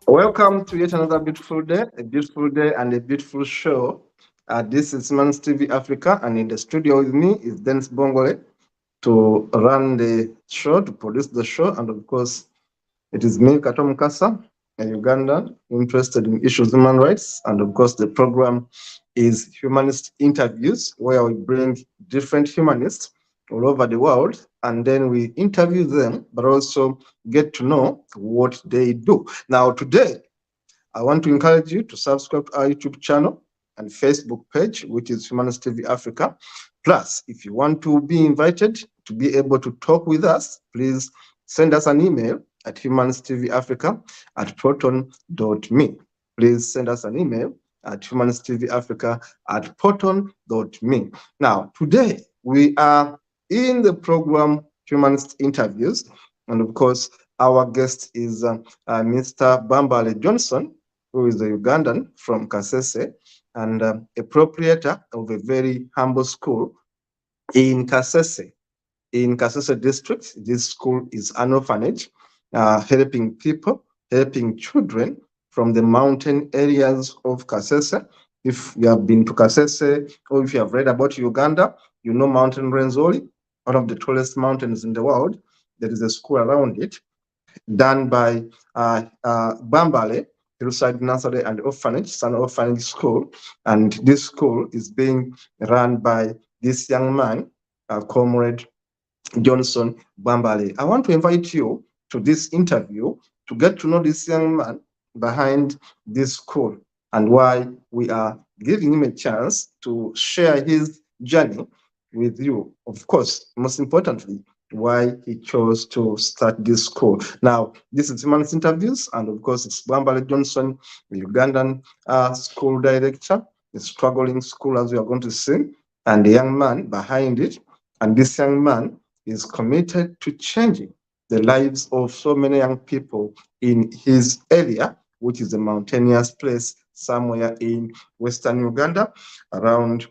Welcome to yet another beautiful day, and a beautiful show. This is Humanist TV Africa, and in the studio with me is Dennis Bongole to run the show, to produce the show, and of course, it is me, Kato Mukasa, a Ugandan interested in issues of human rights, and of course, the program is Humanist Interviews, where we bring different humanists all over the world, and then we interview them, but also get to know what they do. Now, today, I want to encourage you to subscribe to our YouTube channel and Facebook page, which is Humanist TV Africa. Plus, if you want to be invited to be able to talk with us, please send us an email at humanisttvafrica@proton.me. Please send us an email at humanisttvafrica@proton.me. Now, today we are in the program Humanist Interviews, and of course, our guest is Mr. Bwambale Johnson, who is a Ugandan from Kasese and a proprietor of a very humble school in Kasese district. This school is an orphanage, helping people, helping children from the mountain areas of Kasese. If you have been to Kasese or if you have read about Uganda, you know Mountain Rwenzori, one of the tallest mountains in the world. There is a school around it, done by Bwambale, Hillside Nursery and Orphanage, it's an orphanage school, and this school is being run by this young man, comrade Johnson Bwambale. I want to invite you to this interview to get to know this young man behind this school and why we are giving him a chance to share his journey with you. Of course, most importantly, why he chose to start this school. Now, this is Humanist Interviews, and of course, it's Bwambale Johnson, the Ugandan school director, a struggling school, as we are going to see, and the young man behind it. And this young man is committed to changing the lives of so many young people in his area, which is a mountainous place somewhere in Western Uganda, around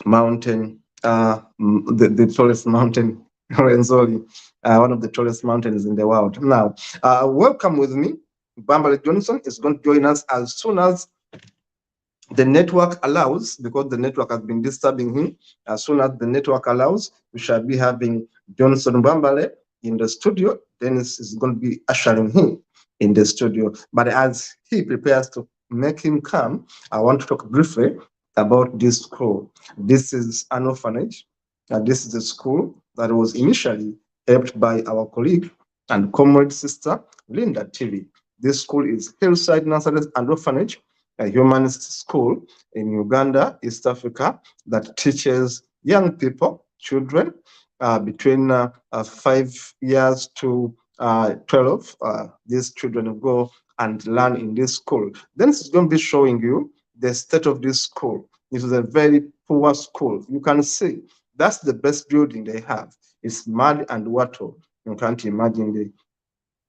mountain, the tallest mountain, Rwenzori, one of the tallest mountains in the world. Now, welcome with me. Bwambale Johnson is going to join us as soon as the network allows, because the network has been disturbing him. As soon as the network allows, we shall be having Johnson Bwambale in the studio. Dennis is going to be ushering him in the studio. But as he prepares to make him come, I want to talk briefly about this school. This is an orphanage. This is a school that was initially helped by our colleague and comrade sister, Linda Tilly. This school is Hillside Nursery and Orphanage, a humanist school in Uganda, East Africa, that teaches young people, children, between 5 years to 12. These children go and learn in this school. Then it's going to be showing you the state of this school. This is a very poor school. You can see that's the best building they have. It's mud and water. You can't imagine the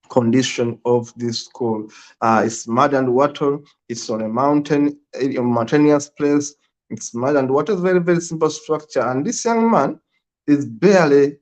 condition of this school. It's mud and water. It's on a mountain, a mountainous place. It's mud and water. It's very, very simple structure. And this young man is barely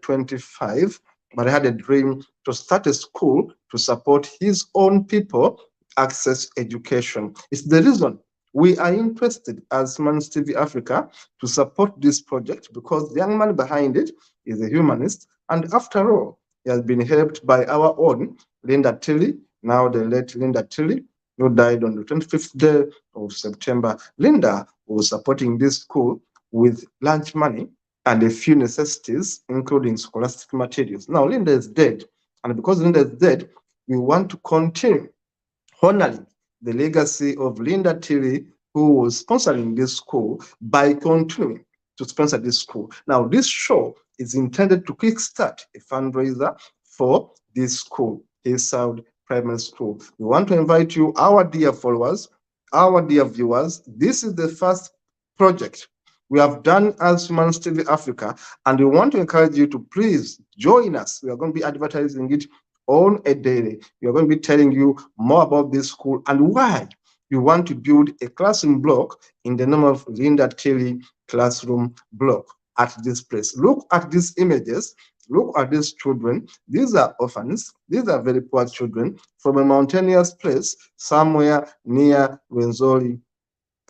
25, but he had a dream to start a school to support his own people access education. It's the reason we are interested as Humanist TV Africa to support this project, because the young man behind it is a humanist, and after all, he has been helped by our own Linda Tilly, now the late Linda Tilly, who died on the 25th day of September. Linda was supporting this school with lunch money and a few necessities, including scholastic materials. Now, Linda is dead, and because Linda is dead, we want to continue honoring the legacy of Linda Tilly, who was sponsoring this school, by continuing to sponsor this school. Now, this show is intended to kickstart a fundraiser for this school, Hillside Primary School. We want to invite you, our dear followers, our dear viewers. This is the first project we have done as Humanist TV Africa, and we want to encourage you to please join us. We are going to be advertising it on a daily. We are going to be telling you more about this school and why we want to build a classroom block in the name of Linda Tilly classroom block at this place. Look at these images. Look at these children. These are orphans. These are very poor children from a mountainous place somewhere near Rwenzori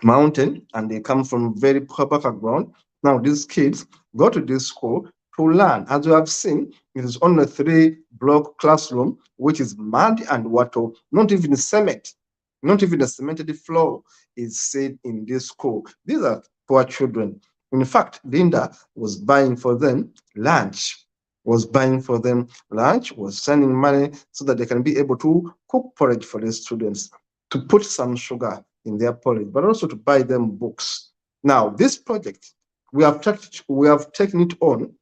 mountain, and they come from very poor background. Now these kids go to this school to learn. As you have seen, it is only a 3-block classroom, which is mud and water, not even cement, not even a cemented floor is seen in this school. These are poor children. In fact, Linda was buying for them lunch, was sending money so that they can be able to cook porridge for the students, to put some sugar in their porridge, but also to buy them books. Now, this project, we have taken it on.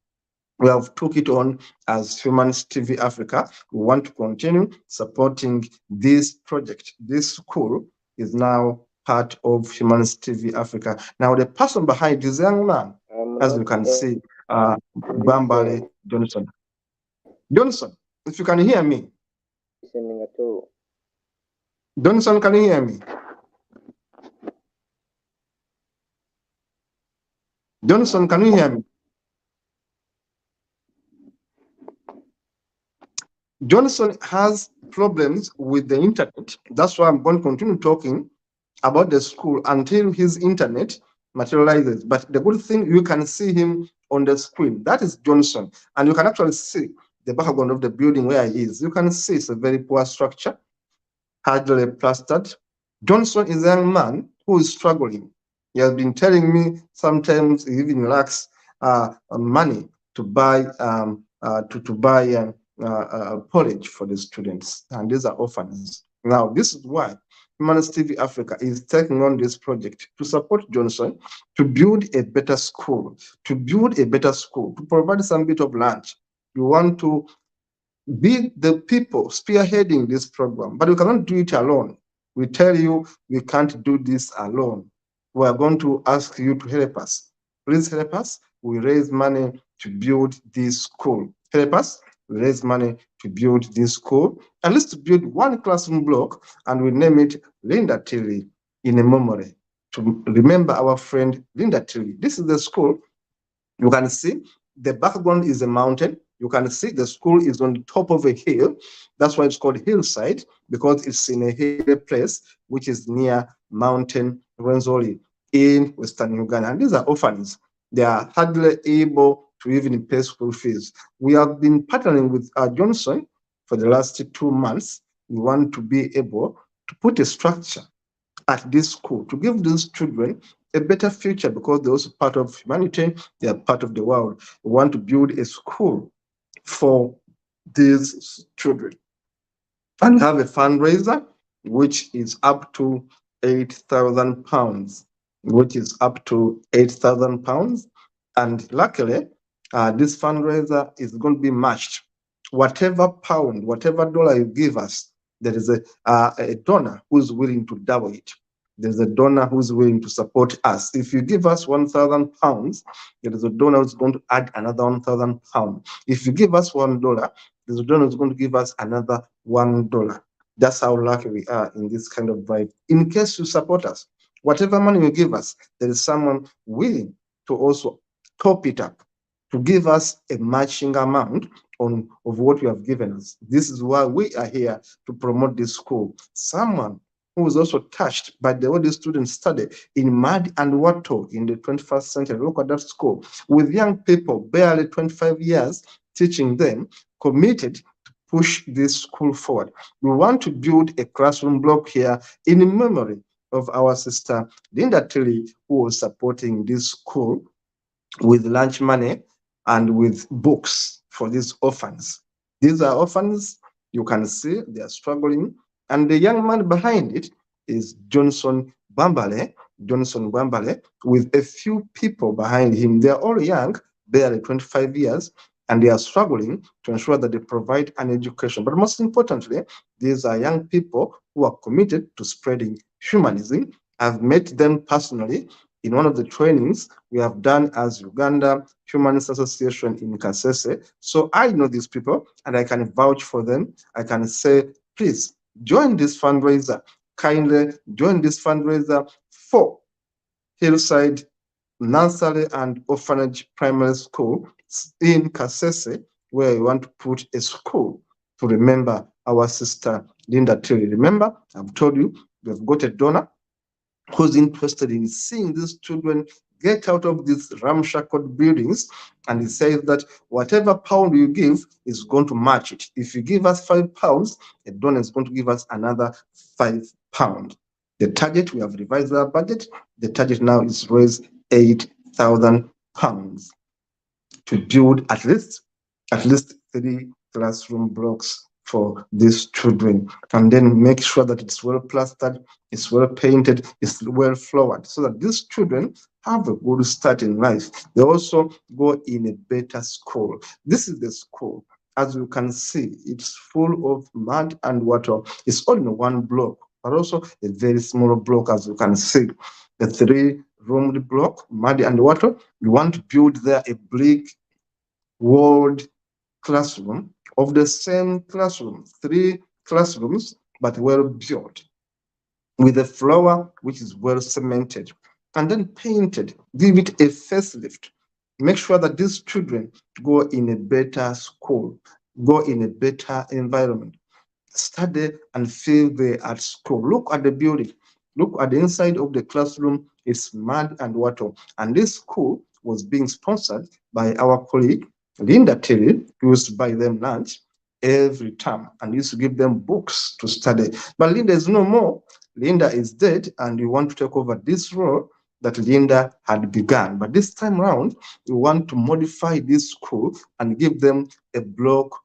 We have took it on as Humanist TV Africa. We want to continue supporting this project. This school is now part of Humanist TV Africa. Now, the person behind this young man, as you can see, Bwambale Johnson. Johnson, if you can hear me. Johnson, can you hear me? Johnson, can you hear me? Johnson has problems with the internet. That's why I'm going to continue talking about the school until his internet materializes. But the good thing, you can see him on the screen. That is Johnson. And you can actually see the background of the building where he is. You can see it's a very poor structure, hardly plastered. Johnson is a young man who is struggling. He has been telling me sometimes he even lacks money to buy porridge for the students, and these are orphans. Now, this is why Humanist TV Africa is taking on this project to support Johnson to build a better school, to provide some bit of lunch. We want to be the people spearheading this program, but we cannot do it alone. We tell you we can't do this alone. We are going to ask you to help us. Please help us. We raise money to build this school. Help us. We raise money to build this school. And let's build one classroom block, and we name it Linda Tilly in a memory to remember our friend Linda Tilly. This is the school. You can see the background is a mountain. You can see the school is on the top of a hill. That's why it's called Hillside, because it's in a hill place, which is near Mountain Rwenzori in Western Uganda. And these are orphans. They are hardly able to even pay school fees. We have been partnering with Johnson for the last 2 months. We want to be able to put a structure at this school to give these children a better future, because they're also part of humanity. They are part of the world. We want to build a school for these children. And we have a fundraiser which is up to £8,000, And luckily, this fundraiser is going to be matched. Whatever pound, whatever dollar you give us, there is a donor who's willing to double it. There's a donor who's willing to support us. If you give us £1,000, there is a donor who's going to add another £1,000. If you give us $1, there's a donor who's going to give us another $1. That's how lucky we are in this kind of vibe. In case you support us, whatever money you give us, there is someone willing to also top it up, to give us a matching amount of what you have given us. This is why we are here to promote this school. Someone who was also touched by the way the students study in mud and water in the 21st century. Look at that school with young people, barely 25 years, teaching them, committed to push this school forward. We want to build a classroom block here in memory of our sister Linda Tilly, who was supporting this school with lunch money and with books for these orphans. These are orphans, you can see they are struggling. And the young man behind it is Johnson Bwambale, with a few people behind him. They are all young, barely 25 years, and they are struggling to ensure that they provide an education. But most importantly, these are young people who are committed to spreading humanism. I've met them personally in one of the trainings we have done as Uganda Humanist Association in Kasese. So I know these people and I can vouch for them. I can say, please join this fundraiser. Kindly join this fundraiser for Hillside Nursery and Orphanage Primary School in Kasese, where we want to put a school to remember our sister Linda Tilly. Remember, I've told you, we've got a donor who's interested in seeing these children get out of these ramshackle buildings, and he says that whatever pound you give is going to match it. If you give us £5, a donor is going to give us another £5. The target, we have revised our budget. The target now is raise £8,000 to build at least 3 classroom blocks for these children, and then make sure that it's well plastered, it's well painted, it's well floored, so that these children have a good start in life. They also go in a better school. This is the school. As you can see, it's full of mud and water. It's all in one block, but also a very small block, as you can see. A 3-roomed block, mud and water. We want to build there a brick walled classroom of the same classroom, 3 classrooms, but well built, with a floor which is well cemented, and then painted. Give it a facelift. Make sure that these children go in a better school, go in a better environment, study and feel they're at school. Look at the building. Look at the inside of the classroom. It's mud and water. And this school was being sponsored by our colleague Linda Tilly, who used to buy them lunch every time and used to give them books to study. But Linda is no more. Linda is dead, and we want to take over this role that Linda had begun. But this time around, we want to modify this school and give them a block,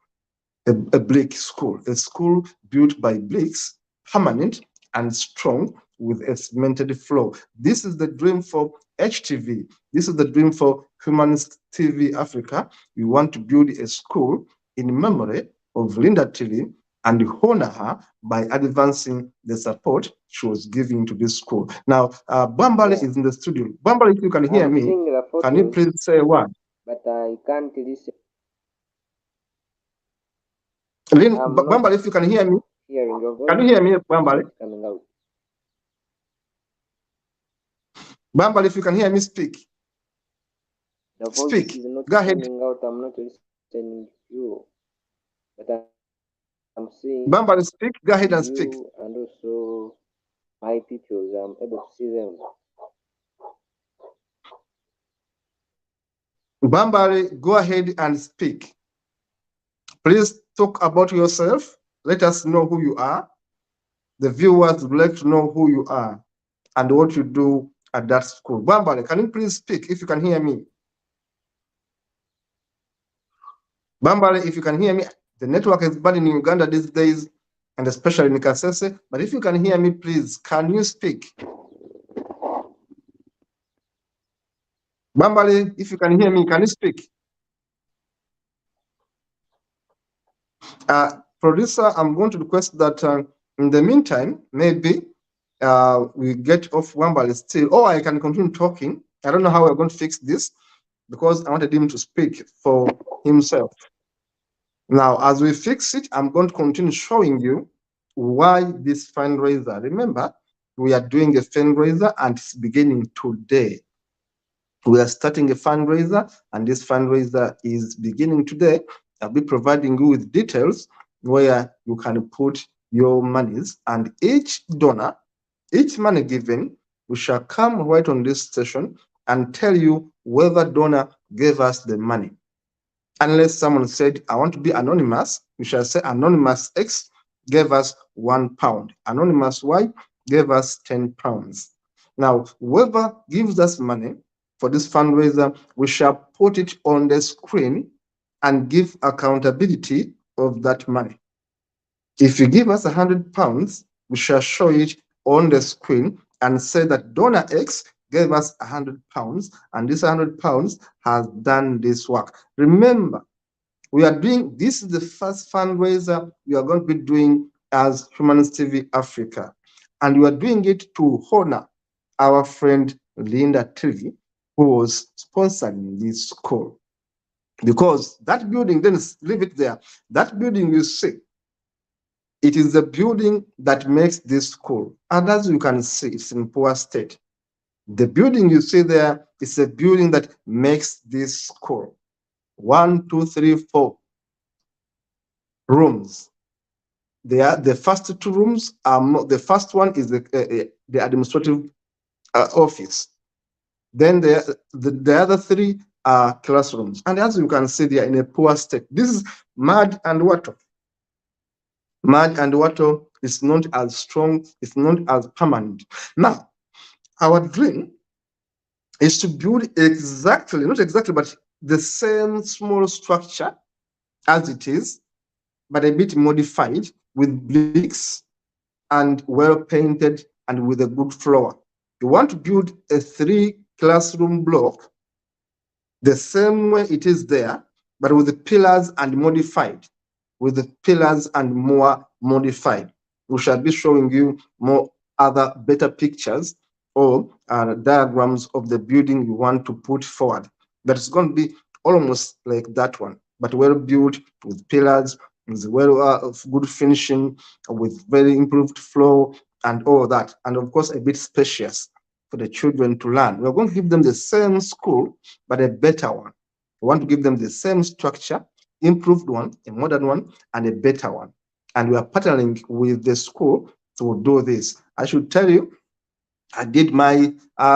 a brick school, a school built by bricks, permanent and strong, with a cemented floor. This is the dream for HTV. This is the dream for Humanist TV Africa. We want to build a school in memory of Linda Tilly and honor her by advancing the support she was giving to this school. Now, Bwambale is in the studio. Bwambale, if you can hear me, can you please say a word? But I can't listen. Bwambale, if you can hear me, Hearing your voice. can you hear me, Bwambale? Coming out. Bwambale, if you can hear me, speak. The voice Speak. is not Go ahead. coming out. I'm not listening to you. But I'm seeing Bwambale, speak. Go ahead and speak. you and also my pictures. I'm able to see them. Bwambale, go ahead and speak. Please talk about yourself. Let us know who you are. The viewers would like to know who you are and what you do at that school. Bwambale, can you please speak if you can hear me? Bwambale, if you can hear me, the network is bad in Uganda these days, and especially in Kasese. But if you can hear me, please, can you speak? Bwambale, if you can hear me, can you speak? Producer, I'm going to request that in the meantime, maybe we get off Bwambale still, or I can continue talking. I don't know how we're going to fix this, because I wanted him to speak for himself. Now, as we fix it, I'm going to continue showing you why this fundraiser. Remember, we are doing a fundraiser and it's beginning today. We are starting a fundraiser, and this fundraiser is beginning today. I'll be providing you with details where you can put your monies, and each donor, each money given, we shall come right on this station and tell you whether donor gave us the money. Unless someone said, I want to be anonymous, we shall say anonymous X gave us £1. Anonymous Y gave us £10. Now, whoever gives us money for this fundraiser, we shall put it on the screen and give accountability of that money. If you give us £100, we shall show it on the screen and say that donor X gave us £100 and this £100 has done this work. Remember, we are doing, this is the first fundraiser we are going to be doing as Humanist TV Africa. And we are doing it to honor our friend Linda Tilly, who was sponsoring this school. Because that building, then leave it there, that building you see, it is the building that makes this school. And as you can see, it's in poor state. The building you see there is a building that makes this school. 1, 2, 3, 4 rooms. The first 2 rooms are the first one is the administrative office. Then the other 3 are classrooms. And as you can see, they are in a poor state. This is mud and water. Mud and water is not as strong, it's not as permanent. Now, our dream is to build exactly, not exactly, but the same small structure as it is, but a bit modified with bricks and well painted and with a good floor. You want to build a 3 classroom block the same way it is there, but with the pillars and modified, with the pillars and more modified. We shall be showing you more other better pictures or diagrams of the building you want to put forward. But it's going to be almost like that one, but well built with pillars, with well good finishing, with very improved flow and all that. And of course, a bit spacious for the children to learn. We're going to give them the same school, but a better one. We want to give them the same structure, improved one, a modern one, and a better one. And we are partnering with the school to do this. I should tell you, I did my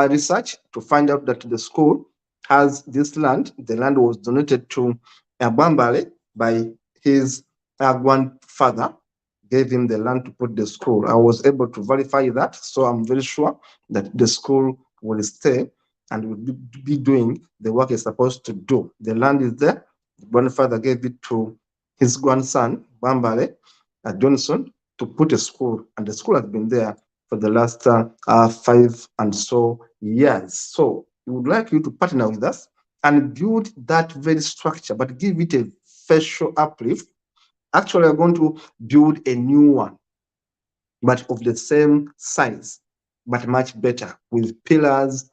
research to find out that the school has this land. The land was donated to Bwambale by his grandfather, gave him the land to put the school. I was able to verify that, so I'm very sure that the school will stay and will be doing the work it's supposed to do. The land is there. The grandfather gave it to his grandson, Bwambale Johnson, to put a school, and the school has been there for the last 5 and so years. So we would like you to partner with us and build that very structure, but give it a facial uplift. Actually, we're going to build a new one, but of the same size, but much better, with pillars,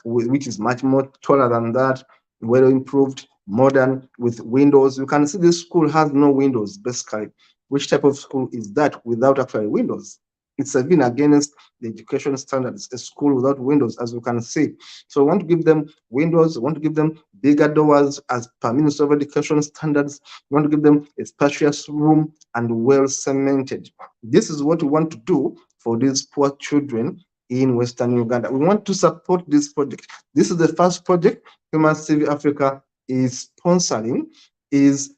which is much more taller than that, well improved, modern, with windows. You can see this school has no windows, basically. Which type of school is that without actually windows? It's been against the education standards, a school without windows, as you can see. So we want to give them windows, we want to give them bigger doors as per Ministry of Education standards. We want to give them a spacious room and well cemented. This is what we want to do for these poor children in Western Uganda. We want to support this project. This is the first project Humanist TV Africa is sponsoring, is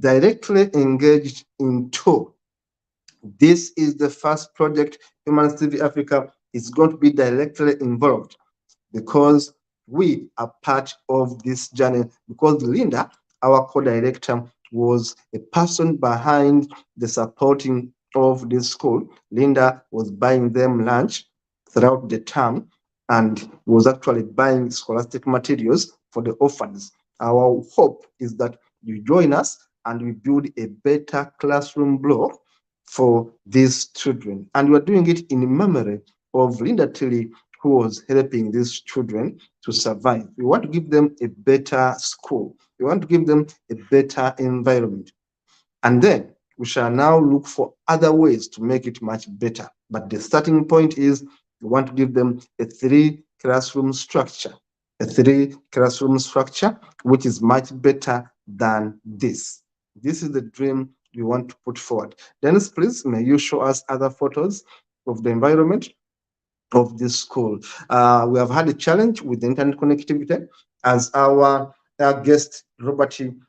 directly engaged into. This is the first project Humanist TV Africa is going to be directly involved, because we are part of this journey, because Linda, our co-director, was a person behind the supporting of this school. Linda was buying them lunch throughout the term and was actually buying scholastic materials for the orphans. Our hope is that you join us and we build a better classroom block for these children. And we're doing it in memory of Linda Tilly, who was helping these children to survive. We want to give them a better school. We want to give them a better environment. And then we shall now look for other ways to make it much better. But the starting point is we want to give them a 3 classroom structure, which is much better than this. This is the dream we want to put forward. Dennis, please, may you show us other photos of the environment of this school. We have had a challenge with internet connectivity, as our our guest, Robert, Johnson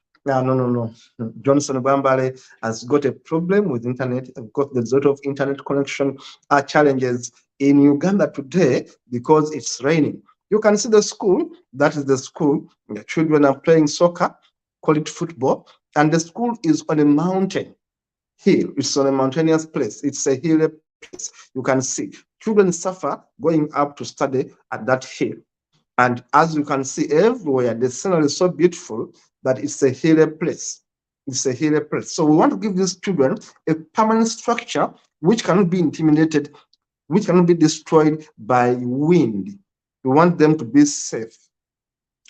Bwambale has got a problem with internet. Of course, there's a lot of internet connection challenges in Uganda today because it's raining. You can see the school. That is the school. The children are playing soccer, call it football, and the school is on a mountain hill. It's on a mountainous place. It's a hilly place. You can see children suffer going up to study at that hill. And as you can see everywhere, the scenery is so beautiful that it's a hilly place. It's a hilly place. So we want to give these children a permanent structure which cannot be intimidated, which cannot be destroyed by wind. We want them to be safe.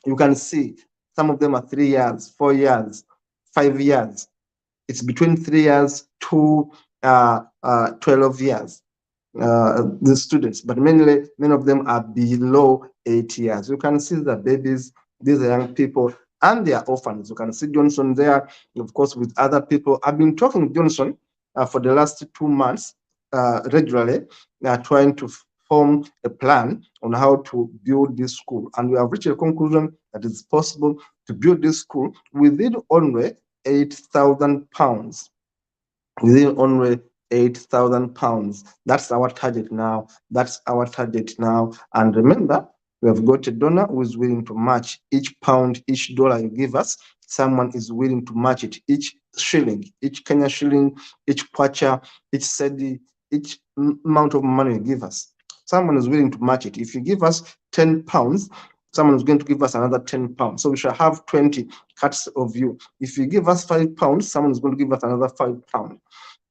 You can see some of them are 3 years, 4 years, 5 years. It's between 3 years to 12 years. The students, but many of them are below 8 years. You can see the babies, these are young people, and they are orphans. You can see Johnson there, of course, with other people. I've been talking to Johnson for the last 2 months regularly, trying to form a plan on how to build this school. And we have reached a conclusion that it's possible to build this school within only £8,000. Within only £8,000. That's our target now. That's our target now. And remember, we have got a donor who is willing to match each pound, each dollar you give us. Someone is willing to match it, each shilling, each Kenya shilling, each kwacha, each sedi, each amount of money you give us. Someone is willing to match it. If you give us £10, someone is going to give us another £10. So we shall have 20 cuts of you. If you give us £5, someone is going to give us another £5.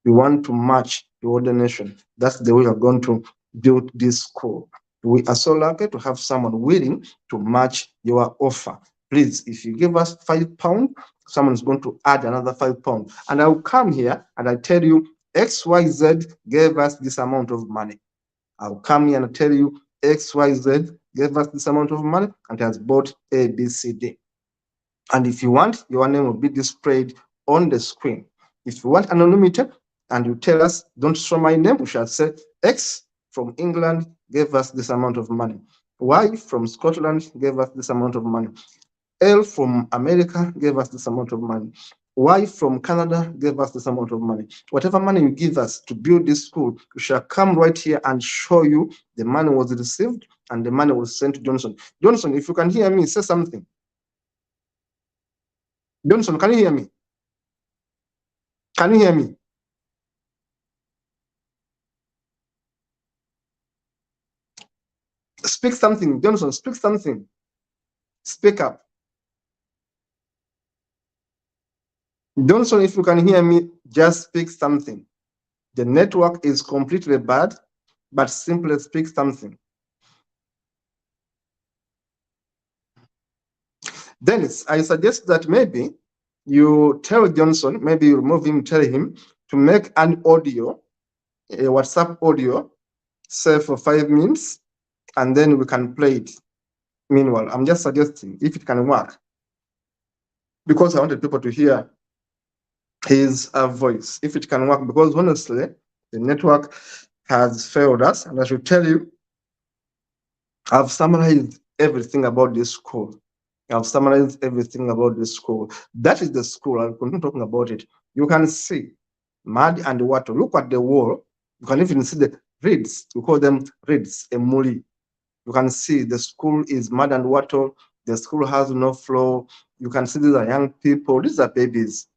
We want to match your donation. That's the way we are going to build this school. We are so lucky to have someone willing to match your offer. Please, if you give us £5, someone is going to add another £5. And I'll come here and I tell you, XYZ gave us this amount of money. I'll come here and tell you, XYZ gave us this amount of money and has bought A, B, C, D. And if you want, your name will be displayed on the screen. If you want anonymity and you tell us, don't show my name, we shall say X from England gave us this amount of money. Y from Scotland gave us this amount of money. L from America gave us this amount of money. Y from Canada gave us this amount of money. Whatever money you give us to build this school, we shall come right here and show you the money was received and the money was sent to Johnson. Johnson, if you can hear me, say something. Johnson, can you hear me? Can you hear me? Speak something, Johnson, speak something. Speak up. Johnson, if you can hear me, just speak something. The network is completely bad, but simply speak something. Dennis, I suggest that maybe you tell Johnson, maybe you remove him, tell him to make an audio, a WhatsApp audio, say for 5 minutes, and then we can play it. Meanwhile, I'm just suggesting if it can work, because I wanted people to hear his voice, if it can work, because honestly, the network has failed us. And I should tell you, I've summarized everything about this school. I've summarized everything about this school. That is the school. I'll continue talking about it. You can see mud and water. Look at the wall. You can even see the reeds. We call them reeds, a muli. You can see the school is mud and water. The school has no floor. You can see these are young people. These are babies.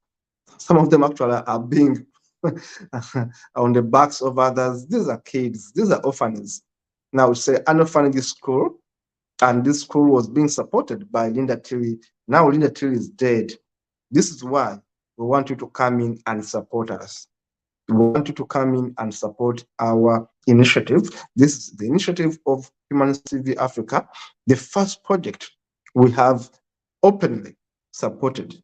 Some of them actually are being on the backs of others. These are kids. These are orphans. Now, it's an orphanage school, and this school was being supported by Linda Tilly. Now, Linda Tilly is dead. This is why we want you to come in and support us. We want you to come in and support our initiative. This is the initiative of Humanist TV Africa, the first project we have openly supported.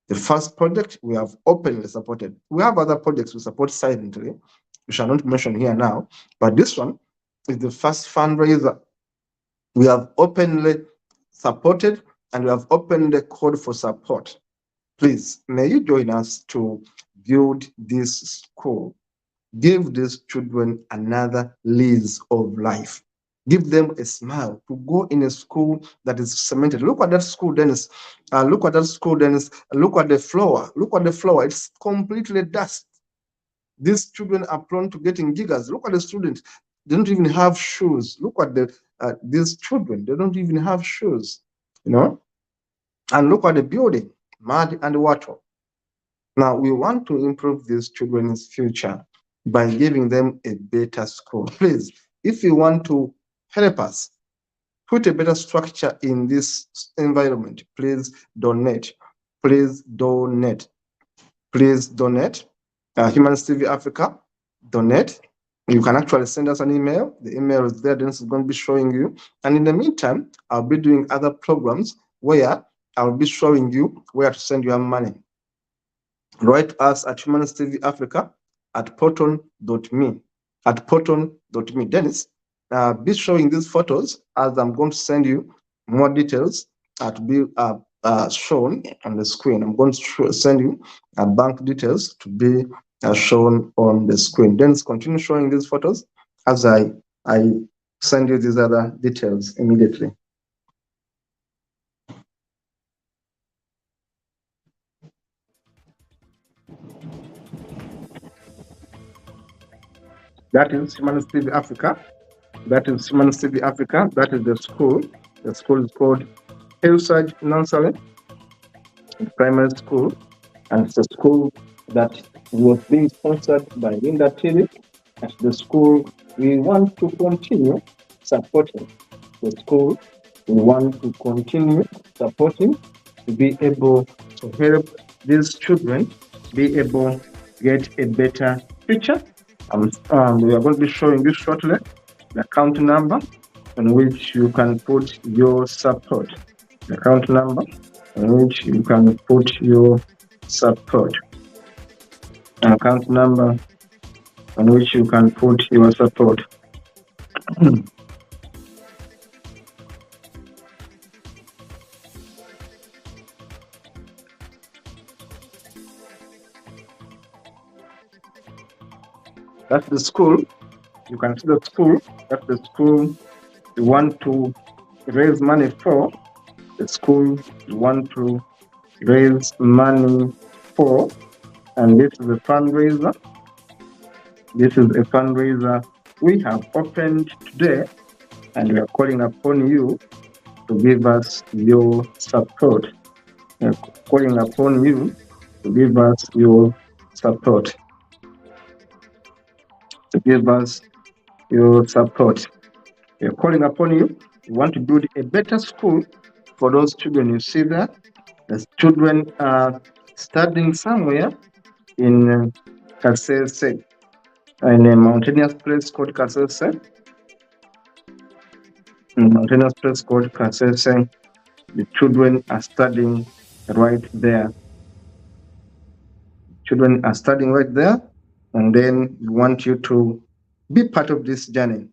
The first project we have openly supported. We have other projects we support silently, we shall not mention here now, but this one is the first fundraiser we have openly supported, and we have openly called for support. Please, may you join us to build this school. Give these children another lease of life. give them a smile, to go in a school that is cemented. Look at that school, Dennis. Look at that school, Dennis. Look at the floor. Look at the floor. It's completely dust. These children are prone to getting giggers. Look at the students. They don't even have shoes. Look at these children. They don't even have shoes, you know. And look at the building, mud and water. Now, we want to improve these children's future by giving them a better school. Please, if you want to help us put a better structure in this environment, please donate. Please donate. Please donate. Humanist TV Africa, donate. You can actually send us an email. The email is there, Dennis is going to be showing you. And in the meantime, I'll be doing other programs where I'll be showing you where to send your money. Write us at Humanist TV Africa at proton.me. At proton.me. Dennis, be showing these photos as I'm going to send you more details to be shown on the screen. I'm going to send you bank details to be shown on the screen. Dennis, continue showing these photos as I send you these other details immediately. That is Humanist TV Africa. That is Humanist TV Africa. That is the school. The school is called Hillside Nursery Primary School, and it's a school that was being sponsored by Linda Tilly. At the school, we want to continue supporting the school. We want to continue supporting to be able to help these children be able to get a better future. We are going to be showing you shortly the account number on which you can put your support. The account number on which you can put your support. An account number on which you can put your support. That's the school. You can see the school. That's the school you want to raise money for. The school you want to raise money for. And this is a fundraiser. This is a fundraiser we have opened today, and we are calling upon you to give us your support. We are calling upon you to give us your support. To give us your support. We are calling upon you. We want to build a better school for those children you see there. The children are studying somewhere in Kasese, in a mountainous place called Kasese. In a mountainous place called Kasese, the children are studying right there. Children are studying right there, and then we want you to be part of this journey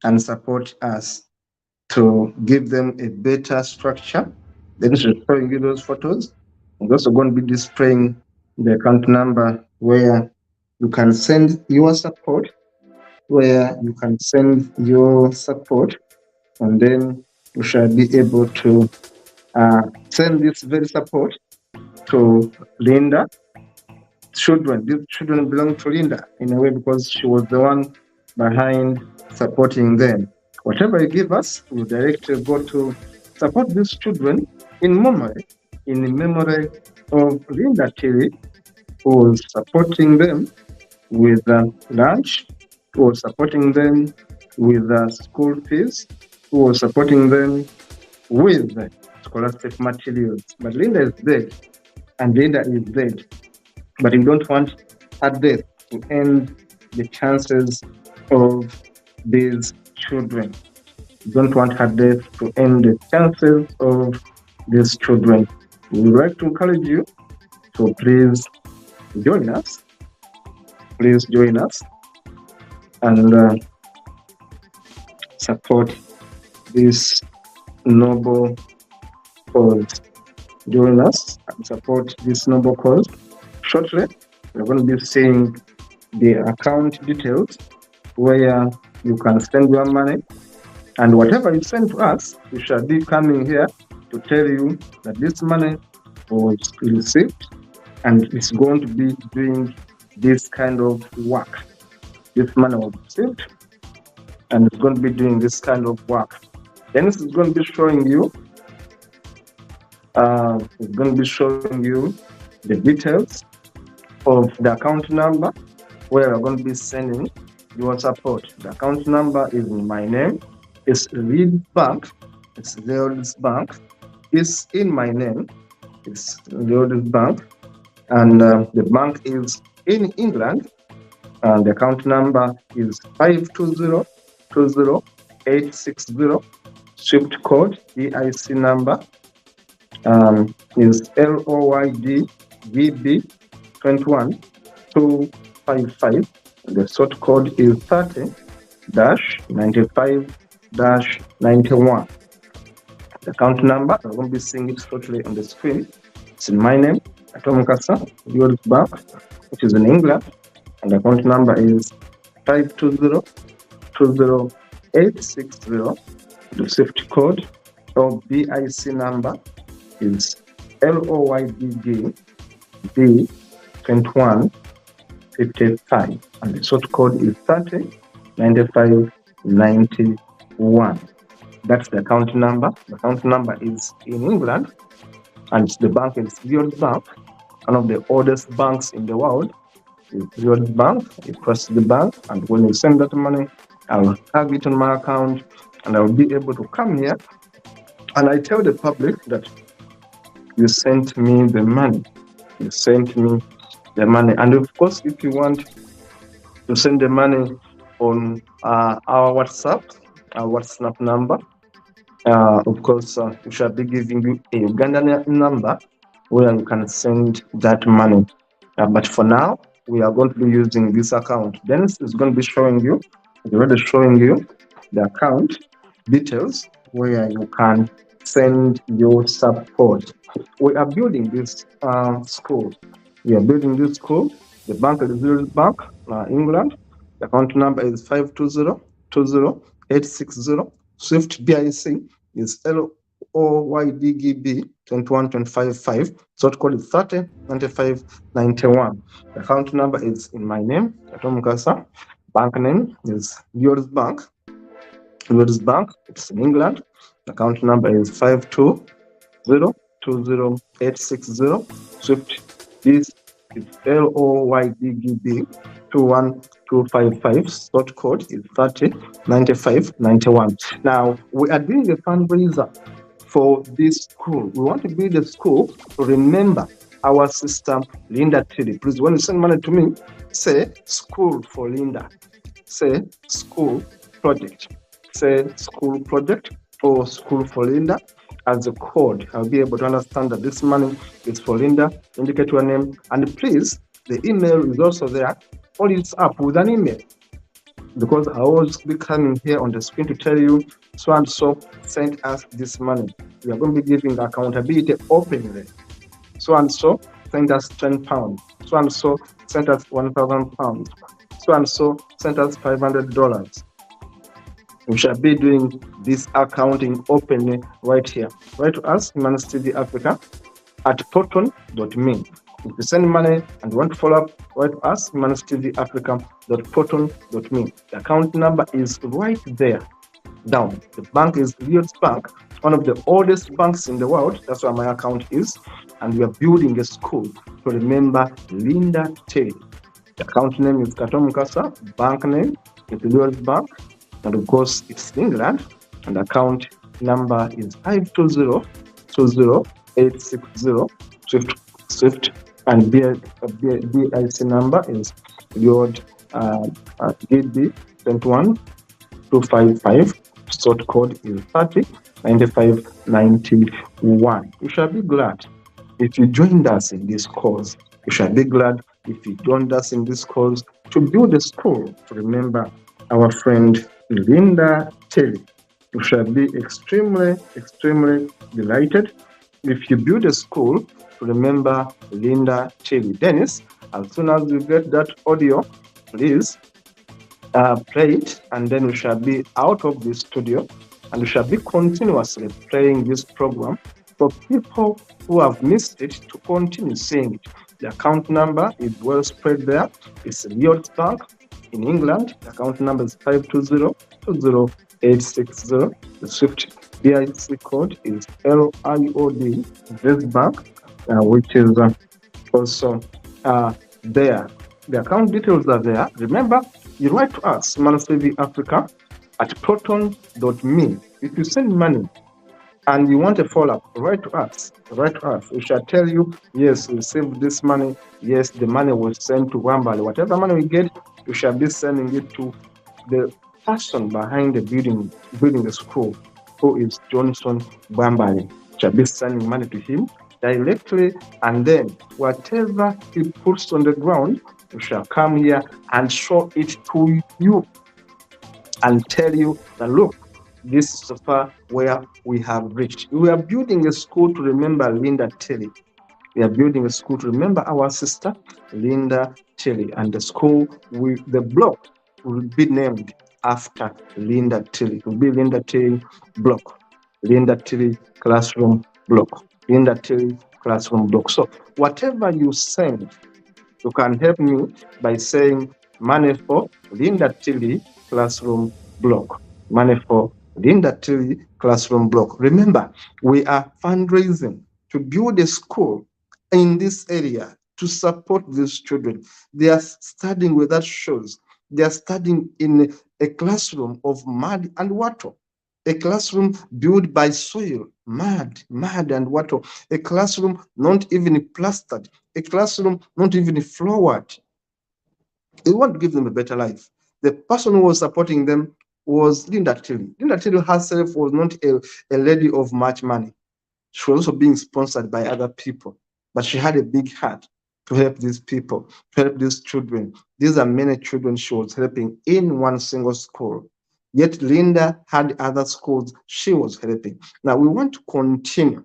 and support us to give them a better structure. Then we're showing you those photos. I'm also going to be displaying the account number where you can send your support, and then we shall be able to send this very support to Linda. These children belong to Linda in a way because she was the one behind supporting them. Whatever you give us, we'll directly go to support these children in memory of Linda Tilly, who was supporting them with lunch, who was supporting them with school fees, who was supporting them with scholastic materials. But Linda is dead, and Linda is dead. But you don't want her death to end the chances of these children. You don't want her death to end the chances of these children. We would like to encourage you to please join us. Please join us and support this noble cause. Join us and support this noble cause. Shortly, we're going to be seeing the account details where you can send your money And whatever you send to us, we shall be coming here to tell you that this money was received and it's going to be doing this kind of work. This money was received and it's going to be doing this kind of work. Then it's going to be showing you the details of the account number where we're going to be sending your support. The account number is in my name. It's Lead Bank. It's Leod's Bank. It's in my name. It's Leod's Bank. And the bank is in England. And the account number is 520-20860. Swift code, DIC number is LOYD-VB21255. The sort code is 30-95-91. The account number, I'm going to be seeing it shortly on the screen. It's in my name, Kato Mukasa, Leod's Bank, which is in England. And the account number is 520-20860. The Swift code or BIC number is LOYDD-B2155. And the sort code is 30-95-91. That's the account number. The account number is in England, and the bank is Leod's Bank, one of the oldest banks in the world. It's Leod's Bank. You press the bank, and when you send that money, I'll have it on my account, and I'll be able to come here, and I tell the public that you sent me the money. You sent me the money, and of course, if you want to send the money on our WhatsApp number. Of course, we shall be giving you a Ugandan number where you can send that money. But for now, we are going to be using this account. Dennis is going to be showing you, already showing you the account details where you can send your support. We are building this school. We are building this school. The bank is Hillside Bank, England. The account number is 520-20860. Swift BIC is LOYDGB21255. Sort code is 30-95-91. The account number is in my name, Kato Mukasa. Bank name is Leod's Bank. Leod's Bank, it's in England. The account number is 520-20860. Swift this is LOYDGB21255. Sort code is 30-95-91. Now, we are doing a fundraiser for this school. We want to build a school to remember our sister, Linda Tilly. Please, when you send money to me, say School for Linda. Say School Project. Say School Project or School for Linda as a code. I'll be able to understand that this money is for Linda. Indicate your name. And please, the email is also there. Follow it up with an email, because I will be coming here on the screen to tell you so and so sent us this money. We are going to be giving accountability openly. So and so sent us £10. So and so sent us £1,000. So and so sent us $500. We shall be doing this accounting openly right here. Write to us, Humanist TV Africa at proton.me. If you send money and want to follow up, write to us, Humanist TV Africa.proton.me. The account number is right there down. The bank is Leod's Bank, one of the oldest banks in the world. That's where my account is. And we are building a school to remember Linda Tilly. The account name is Kato Mukasa. Bank name is Leod's Bank. And of course, it's England. And the account number is 520-20860. Swift. And BIC number is Leod GB21255. Sort code is 30-95-91. You shall be glad if you joined us in this cause. You shall be glad if you joined us in this cause to build a school to remember our friend Linda Tilly. You shall be extremely, extremely delighted if you build a school to remember Linda Tilly. Dennis, as soon as you get that audio, please play it, and then we shall be out of the studio And we shall be continuously playing this program for people who have missed it to continue seeing it. The account number is well spread there. It's Lloyds Bank in England. The account number is 520-20860. The SWIFT BIC code is LIOD this bank, which is also there. The account details are there. Remember, you write to us, Humanist Africa at proton.me. If you send money and you want a follow-up, write to us. Write to us. We shall tell you, yes, we received this money. Yes, the money was sent to Bwambale. Whatever money we get, we shall be sending it to the person behind the building the school, who is Johnson Bwambale. Shall be sending money to him directly, and then whatever he puts on the ground, we shall come here and show it to you and tell you that, look, this is so far where we have reached. We are building a school to remember Linda Tilly. We are building a school to remember our sister, Linda Tilly. And the school, the block will be named after Linda Tilly. It will be Linda Tilly block, Linda Tilly classroom block, Linda Tilly classroom block. So whatever you send, you can help me by saying money for Linda Tilly classroom block. Money for Linda Tilly classroom block. Remember, we are fundraising to build a school in this area to support these children. They are studying without shoes. They are studying in a classroom of mud and water. A classroom built by soil, mud and water. A classroom not even plastered. A classroom not even floored. We want to give them a better life. The person who was supporting them was Linda Tilly. Linda Tilly herself was not a lady of much money. She was also being sponsored by other people, but she had a big heart to help these people, to help these children. These are many children she was helping in one single school. Yet Linda had other schools she was helping. Now we want to continue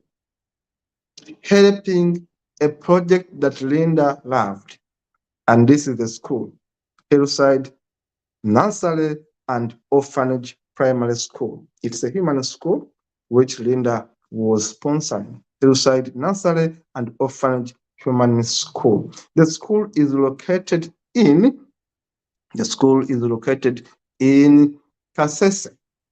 helping a project that Linda loved. And this is the school, Hillside Nursery and Orphanage Primary School. It's a humanist school which Linda was sponsoring. Hillside Nursery and Orphanage Humanist School. The school is located in Kasese.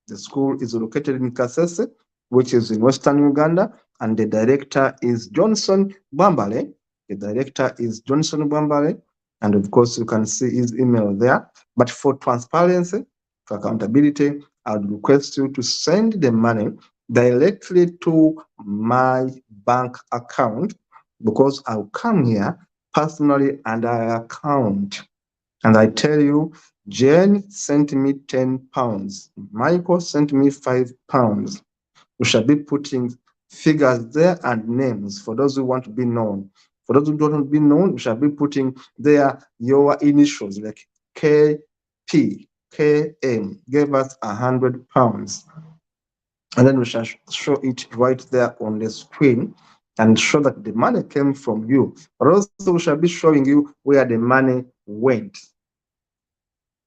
The school is located in Kasese, which is in Western Uganda, and the director is Johnson Bwambale. The director is Johnson Bwambale, and of course you can see his email there. But for transparency, for accountability, I would request you to send the money directly to my bank account, because I'll come here personally and I account. And I tell you, Jane sent me 10 pounds. Michael sent me 5 pounds. We shall be putting figures there and names for those who want to be known. For those who don't want to be known, we shall be putting there your initials like KP, KM, gave us 100 pounds. And then we shall show it right there on the screen and show that the money came from you. But also we shall be showing you where the money went.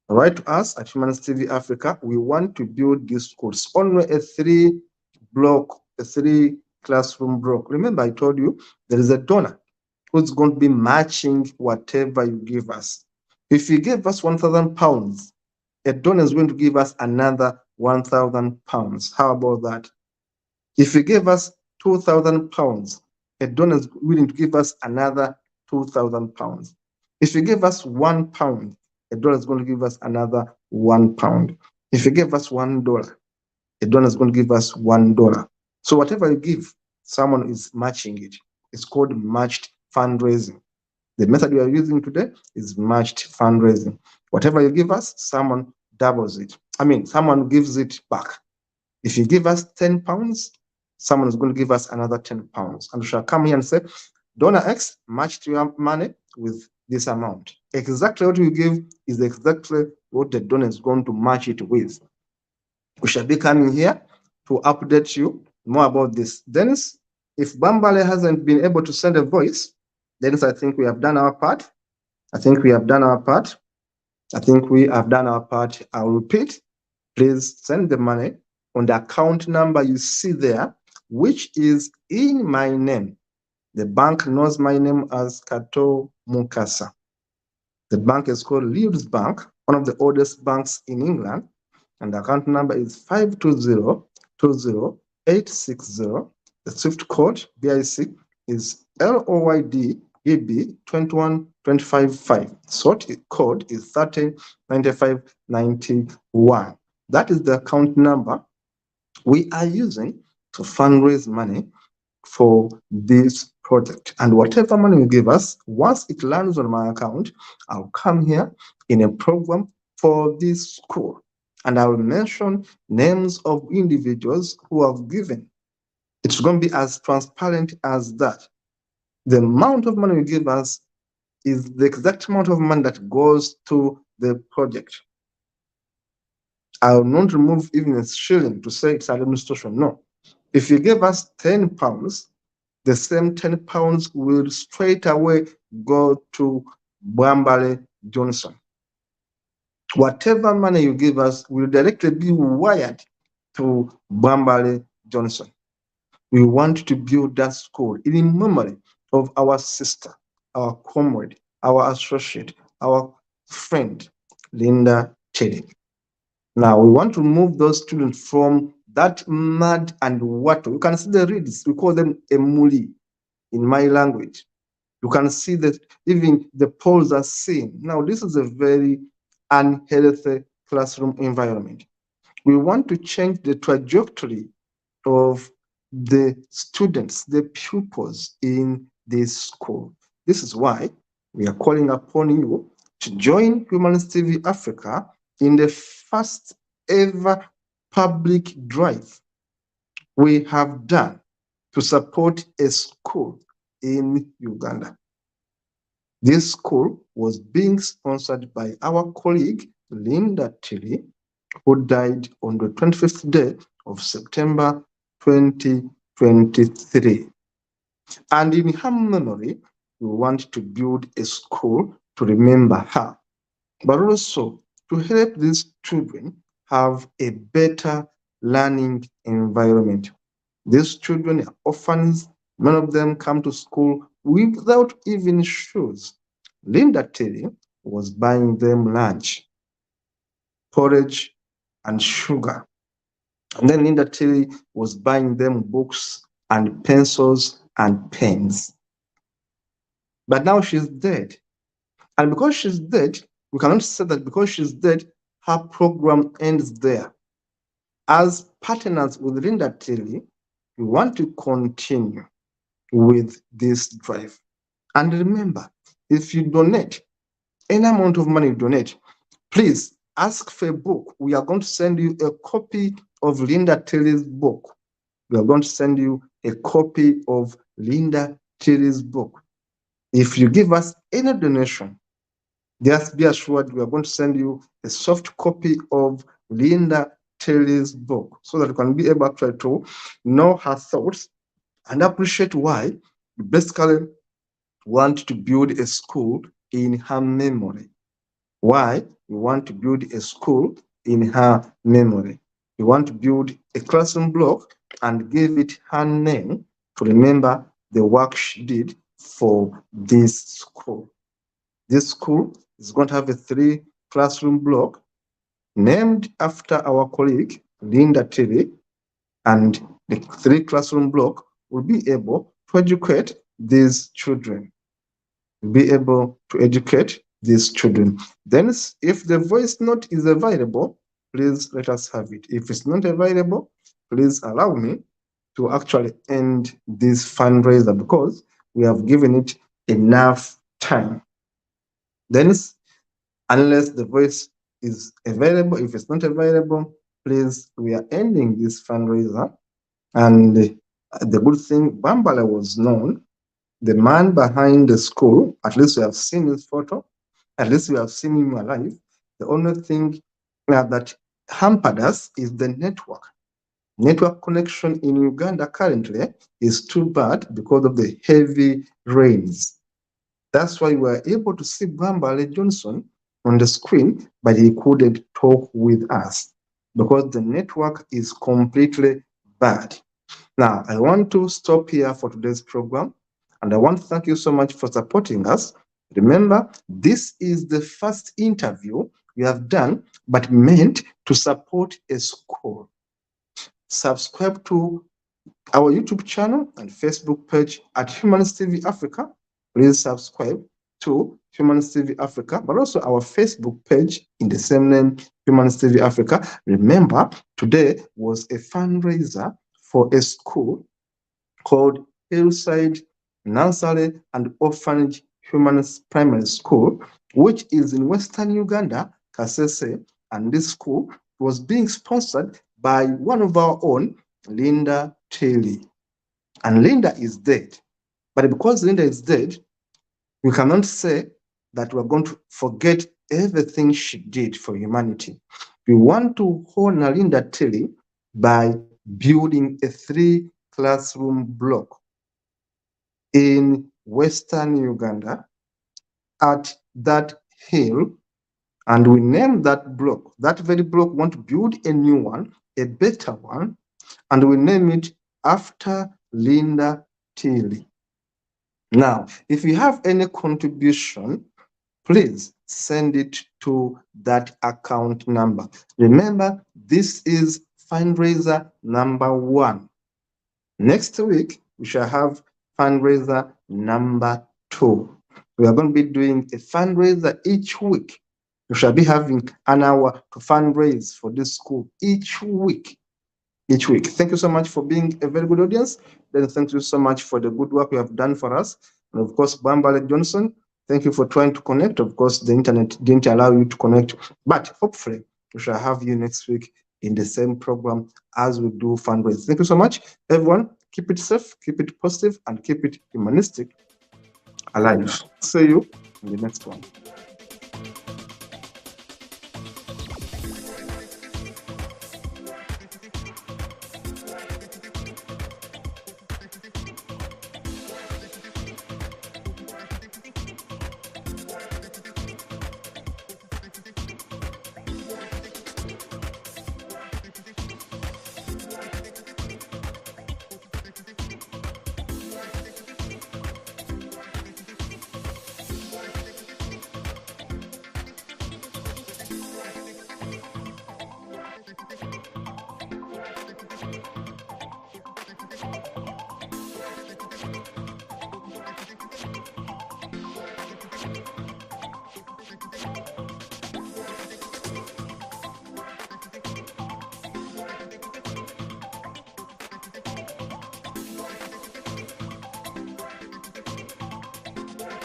Write to us at Humanist Africa. We want to build these schools. Only a 3-classroom block. Remember, I told you there is a donor who's going to be matching whatever you give us. If you give us 1,000 pounds, a donor is going to give us another 1,000 pounds. How about that? If you give us 2,000 pounds, a donor is willing to give us another 2,000 pounds. If you give us £1, a donor is going to give us another £1. If you give us $1, a donor is going to give us $1. So whatever you give, someone is matching it. It's called matched fundraising. The method we are using today is matched fundraising. Whatever you give us, someone doubles it. Someone gives it back. If you give us £10, someone is going to give us another £10. And we shall come here and say, donor X matched your money with this amount. Exactly what you give is exactly what the donor is going to match it with. We shall be coming here to update you more about this. Dennis, if Bwambale hasn't been able to send a voice, Dennis, I think we have done our part. I think we have done our part. I'll repeat. Please send the money on the account number you see there, which is in my name. The bank knows my name as Kato Mukasa. The bank is called Leeds Bank, one of the oldest banks in England, and the account number is 520-20860. The SWIFT code, BIC, is LOYDEB 21255. Sort code is 139591. That is the account number we are using to fundraise money for this project. And whatever money you give us, once it lands on my account, I'll come here in a program for this school, and I will mention names of individuals who have given. It's going to be as transparent as that. The amount of money you give us is the exact amount of money that goes to the project. I will not remove even a shilling to say it's administration. No. If you give us £10, the same £10 will straight away go to Bwambale Johnson. Whatever money you give us will directly be wired to Bwambale Johnson. We want to build that school in memory of our sister, our comrade, our associate, our friend, Linda Chedi. Now, we want to move those students from that mud and water. You can see the reeds, we call them emuli in my language. You can see that even the poles are seen. Now, this is a very unhealthy classroom environment. We want to change the trajectory of the students, the pupils in this school. This is why we are calling upon you to join Humanist TV Africa in the first ever public drive we have done to support a school in Uganda. This school was being sponsored by our colleague Linda Tilly, who died on the 25th day of September 2023. And in her memory, we want to build a school to remember her, but also to help these children have a better learning environment. These children are orphans. Many of them come to school without even shoes. Linda Terry was buying them lunch, porridge, and sugar. And then Linda Terry was buying them books and pencils and pens. But now she's dead. And because she's dead, we cannot say that because she's dead, her program ends there. As partners with Linda Terry, we want to continue with this drive. And remember, if you donate, any amount of money you donate, please ask for a book. We are going to send you a copy of Linda Terry's book. We are going to send you a copy of Linda Terry's book. If you give us any donation, just be assured we are going to send you a soft copy of Linda Terry's book so that you can be able to know her thoughts and appreciate why you basically want to build a school in her memory. Why you want to build a school in her memory. You want to build a classroom block and give it her name to remember the work she did for this school. This school is going to have a 3-classroom block named after our colleague, Linda Terry, and the 3-classroom block will be able to educate these children. Be able to educate these children. Then, if the voice note is available, please let us have it. If it's not available, please allow me to actually end this fundraiser because we have given it enough time. Then, unless the voice is available, if it's not available, please, we are ending this fundraiser. And the good thing, Bwambale was known, the man behind the school, at least we have seen his photo, at least we have seen him alive. The only thing that hampered us is the network. Network connection in Uganda currently is too bad because of the heavy rains. That's why we were able to see Bwambale Johnson on the screen, but he couldn't talk with us. because the network is completely bad. Now, I want to stop here for today's program, and I want to thank you so much for supporting us. Remember, this is the first interview we have done, but meant to support a school. Subscribe to our YouTube channel and Facebook page at Humanist TV Africa. Please subscribe to Humanist TV Africa, but also our Facebook page in the same name, Humanist TV Africa. Remember, today was a fundraiser for a school called Hillside Nursery and Orphanage Humanist Primary School, which is in Western Uganda, Kasese, and this school was being sponsored by one of our own, Linda Tilly. And Linda is dead. But because Linda is dead, we cannot say that we're going to forget everything she did for humanity. We want to honor Linda Tilly by building a 3-classroom block in Western Uganda at that hill, and we name that block. That very block, we want to build a new one, a better one, and we name it after Linda Tilly. Now, if you have any contribution, please send it to that account number. Remember, this is fundraiser number 1. Next week, we shall have fundraiser number 2. We are going to be doing a fundraiser each week. We shall be having an hour to fundraise for this school each week. Thank you so much for being a very good audience. Then thank you so much for the good work you have done for us. And of course, Bwambale Johnson, thank you for trying to connect. Of course, the internet didn't allow you to connect, but hopefully we shall have you next week in the same program as we do fundraise. Thank you so much, everyone. Keep it safe, keep it positive, and keep it humanistic alive. See you in the next one.